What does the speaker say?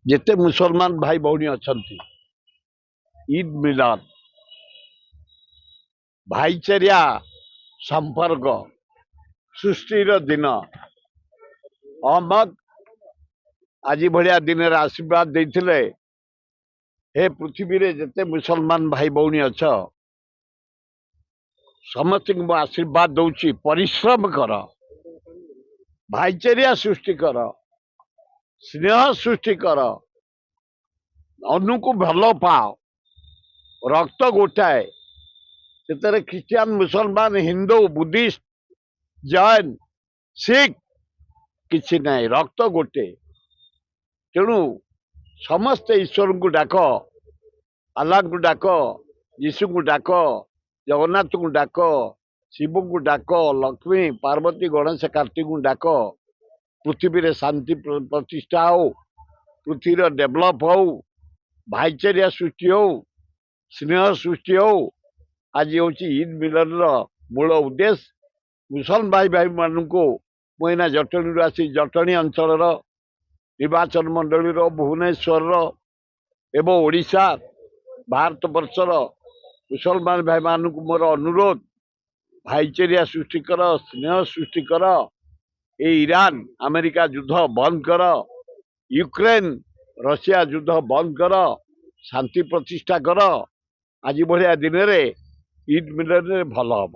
ଯେତେ ମୁସଲମାନ ଭାଇ ଭଉଣୀ ଅଛନ୍ତି ଇଦ୍ ମିଲାଦ ଭାଇଚାରିଆ ସମ୍ପର୍କ ସୃଷ୍ଟିର ଦିନ ଅହମ୍ମଦ ଆଜି ଭଳିଆ ଦିନରେ ଆଶୀର୍ବାଦ ଦେଇଥିଲେ ହେ ପୃଥିବୀରେ ଯେତେ ମୁସଲମାନ ଭାଇ ଭଉଣୀ ଅଛ ସମସ୍ତଙ୍କୁ ମୁଁ ଆଶୀର୍ବାଦ ଦଉଛି ପରିଶ୍ରମ କର ଭାଇଚାରିଆ ସୃଷ୍ଟି କର ସ୍ନେହ ସୃଷ୍ଟି କର ଅନୁକୁ ଭଲ ପାଅ ରକ୍ତ ଗୋଟାଏ ସେଥିରେ ଖ୍ରୀଷ୍ଟିଆନ ମୁସଲମାନ ହିନ୍ଦୁ ବୁଦ୍ଧିଷ୍ଟ ଜୈନ ଶିଖ କିଛି ନାହିଁ ରକ୍ତ ଗୋଟେ ତେଣୁ ସମସ୍ତେ ଈଶ୍ୱରଙ୍କୁ ଡାକ ଆଲ୍ଲାହଙ୍କୁ ଡାକ ଯୀଶୁଙ୍କୁ ଡାକ ଜଗନ୍ନାଥଙ୍କୁ ଡାକ ଶିବଙ୍କୁ ଡାକ ଲକ୍ଷ୍ମୀ ପାର୍ବତୀ ଗଣେଶ କାର୍ତ୍ତିକଙ୍କୁ ଡାକ ପୃଥିବୀରେ ଶାନ୍ତି ପ୍ରତିଷ୍ଠା ହଉ ପୃଥିବୀର ଡେଭଲପ ହଉ ଭାଇଚାରିଆ ସୃଷ୍ଟି ହଉ ସ୍ନେହ ସୃଷ୍ଟି ହଉ ଆଜି ହେଉଛି ଇଦ୍ ମିଲନର ମୂଳ ଉଦ୍ଦେଶ୍ୟ ମୁସଲମାନ ଭାଇ ମାନଙ୍କୁ ମୁଁ ଏଇନା ଜଟଣୀରୁ ଆସି ଜଟଣୀ ଅଞ୍ଚଳର ନିର୍ବାଚନ ମଣ୍ଡଳୀର ଭୁବନେଶ୍ୱରର ଏବଂ ଓଡ଼ିଶା ଭାରତ ବର୍ଷର ମୁସଲମାନ ଭାଇମାନଙ୍କୁ ମୋର ଅନୁରୋଧ ଭାଇଚାରିଆ ସୃଷ୍ଟି କର ସ୍ନେହ ସୃଷ୍ଟି କର ଏ ଇରାନ ଆମେରିକା ଯୁଦ୍ଧ ବନ୍ଦ କର ୟୁକ୍ରେନ ରଷିଆ ଯୁଦ୍ଧ ବନ୍ଦ କର ଶାନ୍ତି ପ୍ରତିଷ୍ଠା କର ଆଜି ଭଳିଆ ଦିନରେ ଇଦ୍ ମିଲନରେ ଭଲ ହବ।